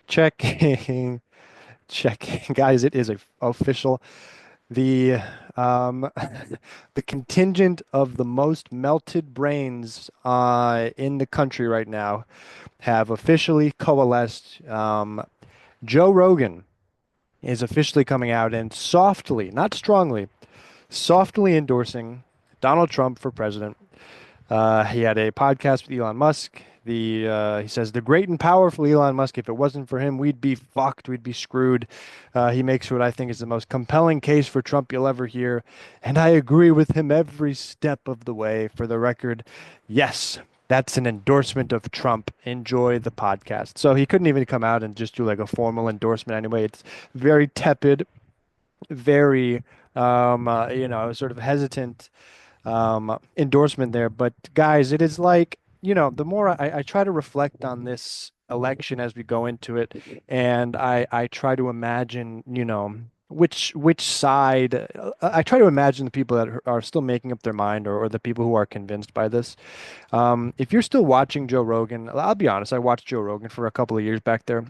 Checking, checking, guys. It is official. The um, the contingent of the most melted brains in the country right now have officially coalesced. Joe Rogan is officially coming out and softly, not strongly, softly endorsing Donald Trump for president. He had a podcast with Elon Musk. He says the great and powerful Elon Musk. If it wasn't for him, we'd be fucked. We'd be screwed. He makes what I think is the most compelling case for Trump you'll ever hear, and I agree with him every step of the way. For the record, yes, that's an endorsement of Trump. Enjoy the podcast. So he couldn't even come out and just do like a formal endorsement anyway. It's very tepid, very sort of hesitant endorsement there. But guys, it is like, the more I try to reflect on this election as we go into it, and I try to imagine, which side, I try to imagine the people that are still making up their mind, or the people who are convinced by this. If you're still watching Joe Rogan, I'll be honest, I watched Joe Rogan for a couple of years back there.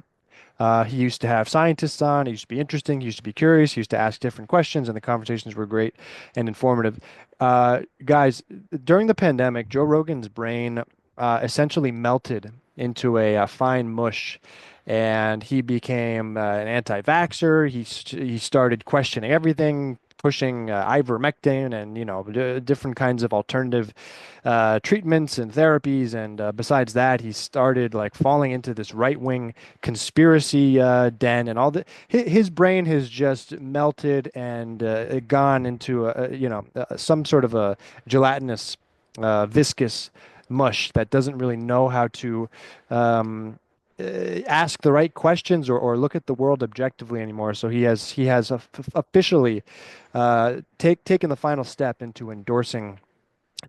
He used to have scientists on. He used to be interesting. He used to be curious. He used to ask different questions, and the conversations were great and informative. Guys, during the pandemic, Joe Rogan's brain essentially melted into a fine mush, and he became an anti-vaxxer. He started questioning everything, pushing ivermectin and different kinds of alternative treatments and therapies. And besides that, he started like falling into this right-wing conspiracy den, and all that. His brain has just melted and gone into some sort of a gelatinous, viscous mush that doesn't really know how to um, ask the right questions, or look at the world objectively anymore. So he has officially taken the final step into endorsing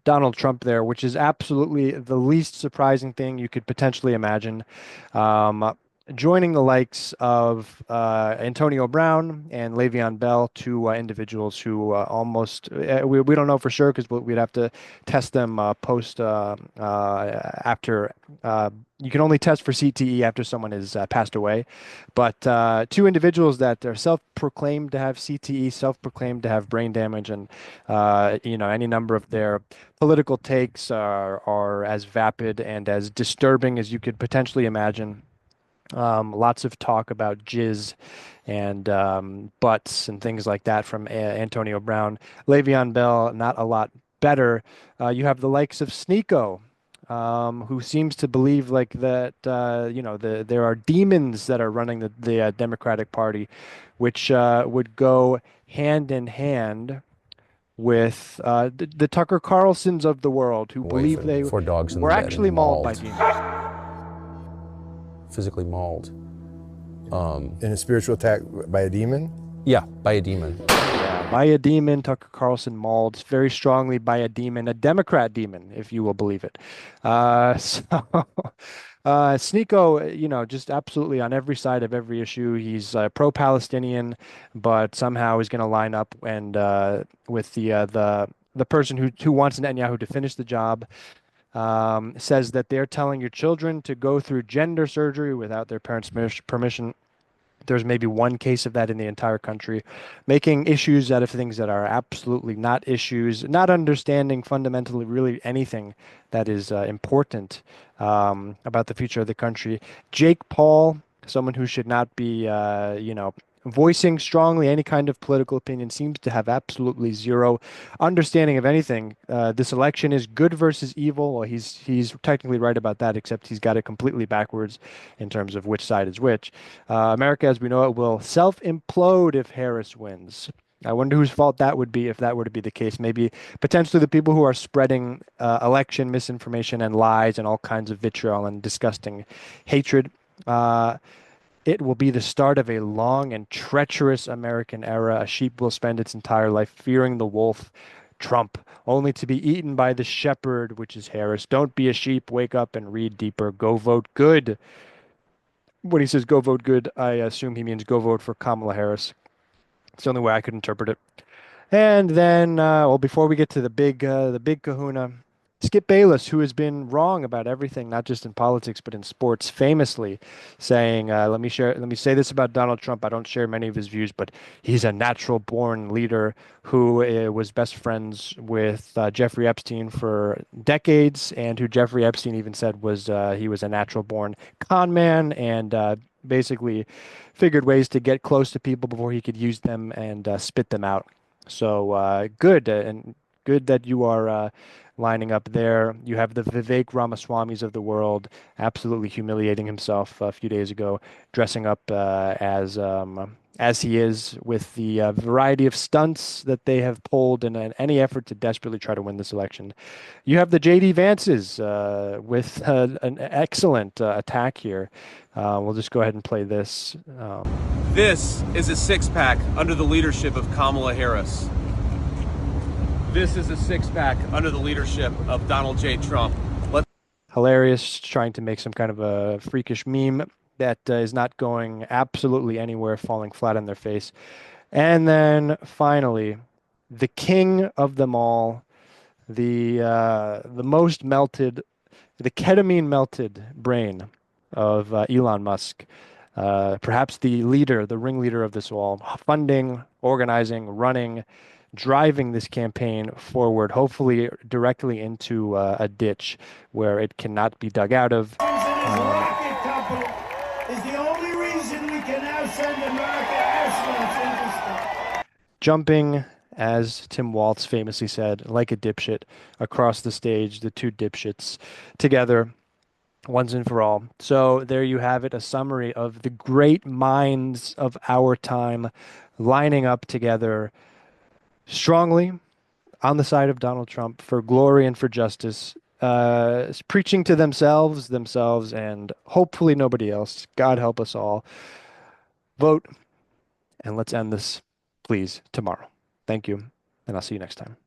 Donald Trump there, which is absolutely the least surprising thing you could potentially imagine. Um, Joining the likes of Antonio Brown and Le'Veon Bell, two individuals who almost, we don't know for sure because we'd have to test them post after. You can only test for CTE after someone has passed away. But two individuals that are self-proclaimed to have CTE, self-proclaimed to have brain damage, and any number of their political takes are as vapid and as disturbing as you could potentially imagine. Lots of talk about jizz and butts and things like that from Antonio Brown. Le'Veon Bell, not a lot better. You have the likes of Sneeko, who seems to believe like that, there are demons that are running the Democratic Party, which would go hand in hand with the Tucker Carlsons of the world, who Away believe for they four dogs in the were bed actually and mauled by mauled, demons. physically mauled. In a spiritual attack by a demon? Yeah, by a demon. Yeah, by a demon, Tucker Carlson mauled very strongly by a demon, a Democrat demon, if you will believe it. So Sneeko, just absolutely on every side of every issue. He's pro-Palestinian, but somehow he's going to line up and with the person who wants Netanyahu to finish the job. Says that they're telling your children to go through gender surgery without their parents' permission. There's maybe one case of that in the entire country, making issues out of things that are absolutely not issues, not understanding fundamentally really anything that is important about the future of the country. Jake Paul, someone who should not be, voicing strongly any kind of political opinion, seems to have absolutely zero understanding of anything. This election is good versus evil. Well, he's technically right about that, except he's got it completely backwards in terms of which side is which. America, as we know it, will self-implode if Harris wins. I wonder whose fault that would be if that were to be the case. Maybe potentially the people who are spreading election misinformation and lies and all kinds of vitriol and disgusting hatred. It will be the start of a long and treacherous American era. A sheep will spend its entire life fearing the wolf, Trump, only to be eaten by the shepherd, which is Harris. Don't be a sheep. Wake up and read deeper. Go vote good. When he says go vote good, I assume he means go vote for Kamala Harris. It's the only way I could interpret it. And then, before we get to the big kahuna, Skip Bayless, who has been wrong about everything, not just in politics but in sports, famously saying, let me say this about Donald Trump. I don't share many of his views, but he's a natural-born leader who was best friends with Jeffrey Epstein for decades, and who Jeffrey Epstein even said was he was a natural-born con man, and basically figured ways to get close to people before he could use them and spit them out. So good and good that you are lining up there. You have the Vivek Ramaswamis of the world, absolutely humiliating himself a few days ago, dressing up as he is with the variety of stunts that they have pulled in any effort to desperately try to win this election. You have the JD Vances with an excellent attack here. We'll just go ahead and play this. This is a six-pack under the leadership of Kamala Harris. This is a six-pack under the leadership of Donald J. Trump. Hilarious, trying to make some kind of a freakish meme that is not going absolutely anywhere, falling flat on their face. And then finally, the king of them all, the most melted, the ketamine melted brain of Elon Musk, perhaps the leader, the ringleader of this all, funding, organizing, running, driving this campaign forward, hopefully directly into a ditch where it cannot be dug out of. Rocket company is the only reason we can now send America astronauts into space. Jumping, as Tim Waltz famously said, like a dipshit across the stage, the two dipshits together once and for all. So there you have it, a summary of the great minds of our time lining up together strongly on the side of Donald Trump for glory and for justice, preaching to themselves, and hopefully nobody else. God help us all. Vote, and let's end this, please, tomorrow. Thank you, and I'll see you next time.